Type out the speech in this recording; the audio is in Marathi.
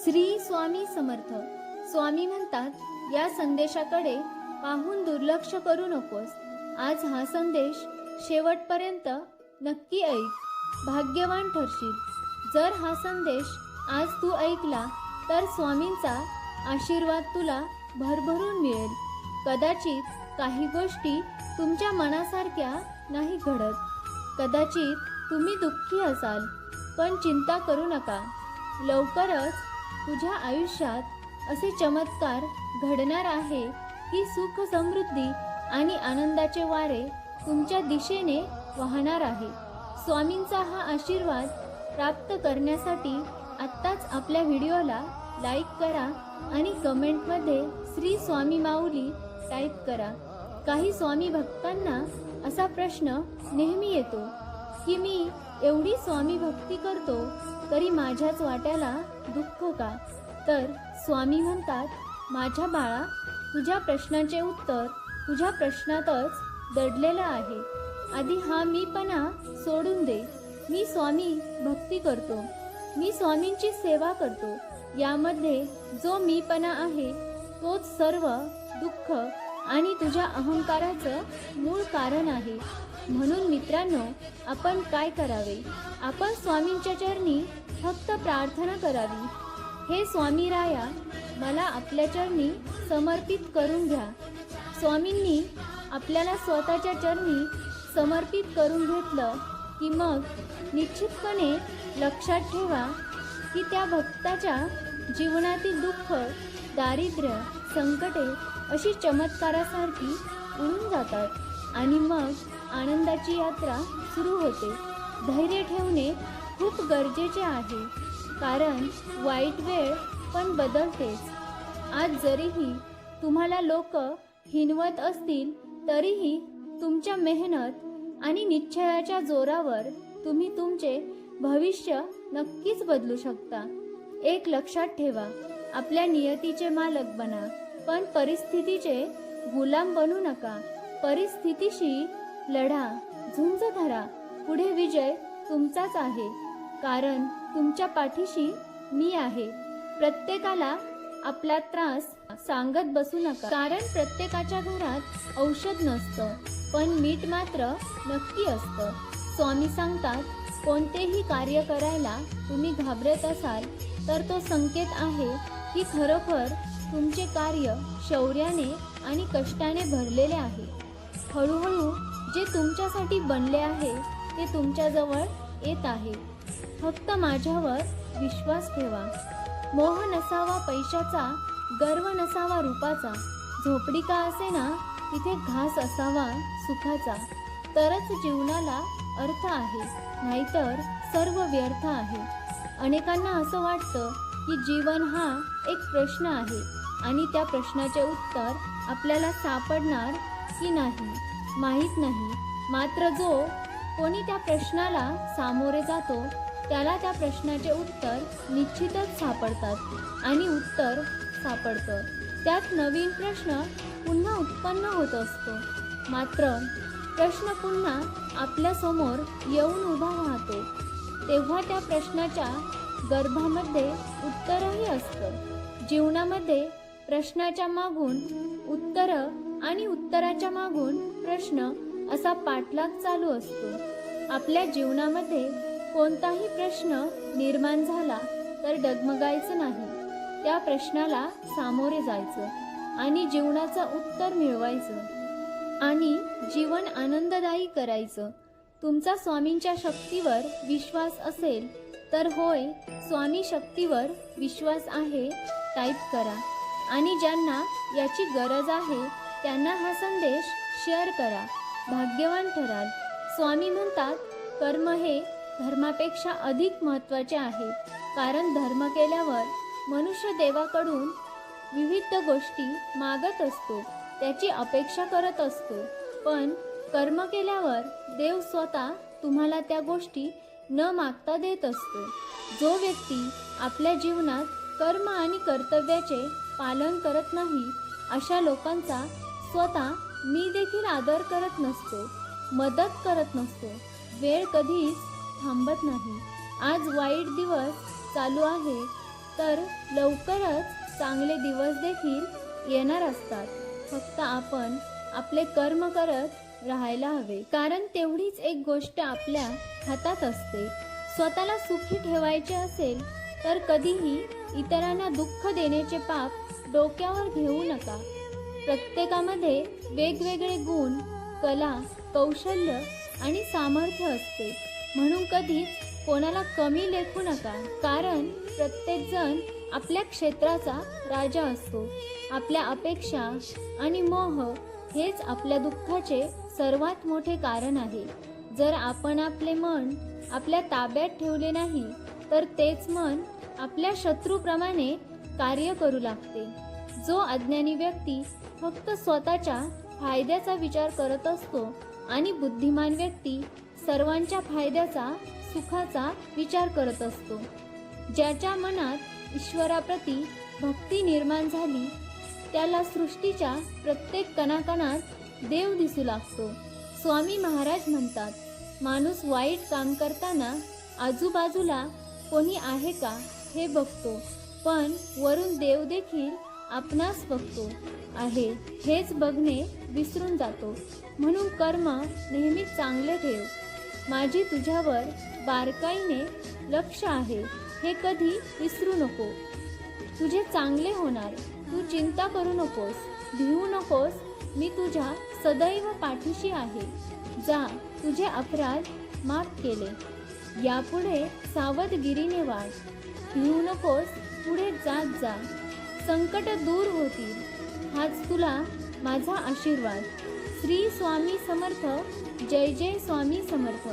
श्री स्वामी समर्थ. स्वामी म्हणतात, या संदेशाकडे पाहून दुर्लक्ष करू नकोस. आज हा संदेश शेवटपर्यंत नक्की ऐक, भाग्यवान ठरशील. जर हा संदेश आज तू ऐकला तर स्वामींचा आशीर्वाद तुला भरभरून मिळेल. कदाचित काही गोष्टी तुमच्या मनासारख्या नाही घडत, कदाचित तुम्ही दुःखी असाल, पण चिंता करू नका. लवकरच तुझ्या आयुष्यात असे चमत्कार घडणार आहे की सुख, समृद्धी आणि आनंदाचे वारे तुमच्या दिशेने वाहणार आहे. स्वामींचा हा आशीर्वाद प्राप्त करण्यासाठी आत्ताच आपल्या व्हिडिओला लाईक करा आणि कमेंटमध्ये श्री स्वामी माऊली टाईप करा. काही स्वामी भक्तांना असा प्रश्न नेहमी येतो की मी एवढी स्वामी भक्ती करतो तरी माझ्याच वाट्याला दुःख का? तर स्वामी म्हणतात, माझ्या बाळा, तुझ्या प्रश्नाचे उत्तर तुझ्या प्रश्नातच दडलेलं आहे. आधी हा मीपणा सोडून दे. मी स्वामी भक्ती करतो, मी स्वामींची सेवा करतो. यामध्ये जो मीपणा आहे तोच सर्व दुःख आणि तुझ्या अहंकाराचं मूळ कारण आहे. म्हणून मित्रांनो, आपण काय करावे? आपण स्वामींच्या चरणी फक्त प्रार्थना करावी. हे स्वामी राया, मला आपल्या चरणी समर्पित करून घ्या. स्वामींनी आपल्याला स्वतःच्या चरणी समर्पित करून घेतलं की मग निश्चितपणे लक्षात ठेवा की त्या भक्ताच्या जीवनातील दुःख, दारिद्र्य, संकटे अशी चमत्कारासारखी उडून जातात आणि मग आनंदाची यात्रा सुरू होते. धैर्य ठेवणे खूप गरजेचे आहे, कारण वाईट वेळ पण बदलतेच. आज जरीही तुम्हाला लोक हिणवत असतील तरीही तुमच्या मेहनत आणि निश्चयाच्या जोरावर तुम्ही तुमचे भविष्य नक्कीच बदलू शकता. एक लक्षात ठेवा, आपल्या नियतीचे मालक बना, पण परिस्थितीचे गुलाम बनू नका. परिस्थितीशी लढा, झुंज धरा. पुढे विजय तुमचाच आहे, कारण तुमच्या पाठीशी मी आहे. प्रत्येकाला आपला त्रास सांगत बसू नका, कारण प्रत्येकाच्या घरात औषध नसतं, पण मीठ मात्र नक्की असतं. स्वामी सांगतात, कोणतेही कार्य करायला तुम्ही घाबरत असाल तर तो संकेत आहे की खरोखर तुमचे कार्य शौर्याने आणि कष्टाने भरलेले आहे. हळूहळू जे तुमच्यासाठी बनले आहे ते तुमच्याजवळ येत आहे. फक्त माझ्यावर विश्वास ठेवा. मोह नसावा पैशाचा, गर्व नसावा रूपाचा. झोपडी का असेना तिथे घास असावा सुखाचा. तरच जीवनाला अर्थ आहे, नाहीतर सर्व व्यर्थ आहे. अनेकांना असं वाटतं की जीवन हा एक प्रश्न आहे आणि त्या प्रश्नाचे उत्तर आपल्याला सापडणार की नाही माहीत नाही. मात्र जो कोणी त्या प्रश्नाला सामोरे जातो त्याला त्या प्रश्नाचे उत्तर निश्चितच सापडतात आणि उत्तर सापडतं त्यात नवीन प्रश्न पुन्हा उत्पन्न होत असतो. मात्र प्रश्न पुन्हा आपल्या समोर येऊन उभा राहतो तेव्हा त्या प्रश्नाच्या गर्भामध्ये उत्तरही असतं. जीवनामध्ये प्रश्नाच्या मागून उत्तर आणि उत्तराच्या मागून प्रश्न असा पाठलाग चालू असतो. आपल्या जीवनामध्ये कोणताही प्रश्न निर्माण झाला तर डगमगायचं नाही. त्या प्रश्नाला सामोरे जायचं आणि जीवनाचं उत्तर मिळवायचं आणि जीवन आनंददायी करायचं. तुमचा स्वामींच्या शक्तीवर विश्वास असेल तर होय, स्वामी शक्तीवर विश्वास आहे टाईप करा आणि ज्यांना याची गरज आहे त्यांना हा संदेश शेअर करा. भाग्यवान ठराल. स्वामी म्हणतात, कर्म हे धर्मापेक्षा अधिक महत्त्वाचे आहे, कारण धर्म केल्यावर मनुष्य देवाकडून विविध गोष्टी मागत असतो, त्याची अपेक्षा करत असतो. पण कर्म केल्यावर देव स्वतः तुम्हाला त्या गोष्टी न मागता देत असतो. जो व्यक्ती आपल्या जीवनात कर्म आणि कर्तव्याचे पालन करत नाही अशा लोकांचा स्वतः मी देखील आदर करत नसतो, मदत करत नसतो. वेळ कधीच थांबत नाही. आज वाईट दिवस चालू आहे तर लवकरच चांगले दिवस देखील येणार असतात. फक्त आपण आपले कर्म करत राहायला हवे, कारण तेवढीच एक गोष्ट आपल्या हातात असते. स्वतःला सुखी ठेवायचे असेल तर कधीही इतरांना दुःख देण्याचे पाप डोक्यावर घेऊ नका. प्रत्येकामध्ये वेगवेगळे गुण, कला, कौशल्य आणि सामर्थ्य असते, म्हणून कधीच कोणाला कमी लेखू नका. कारण प्रत्येकजण आपल्या क्षेत्राचा राजा असतो. आपल्या अपेक्षा आणि मोह हेच आपल्या दुःखाचे सर्वात मोठे कारण आहे. जर आपण आपले मन आपल्या ताब्यात ठेवले नाही तर तेच मन आपल्या शत्रूप्रमाणे कार्य करू लागते. जो अज्ञानी व्यक्ती फक्त स्वतःच्या फायद्याचा विचार करत असतो आणि बुद्धिमान व्यक्ती सर्वांच्या फायद्याचा, सुखाचा विचार करत असतो. ज्याच्या मनात ईश्वराप्रती भक्ती निर्माण झाली त्याला सृष्टीच्या प्रत्येक कणाकणात देव दिसू लागतो. स्वामी महाराज म्हणतात, माणूस वाईट काम करताना आजूबाजूला कोणी आहे का हे बघतो, पण वरून देव देखील आपणास बघतो आहे हेच बघणे विसरून जातो. म्हणून कर्म नेहमी चांगले ठेव. माझी तुझ्यावर बारकाईने लक्ष आहे हे कधी विसरू नको. तुझे चांगले होणार, तू चिंता करू नकोस, भिवू नकोस. मी तुझ्या सदैव पाठीशी आहे. जा, तुझे अपराध माफ केले. यापुढे सावधगिरीने वाढ. भिवू नकोस, पुढे जात जा. संकट दूर होतील. हाच तुला माझा आशीर्वाद. श्री स्वामी समर्थ. जय जय स्वामी समर्थ.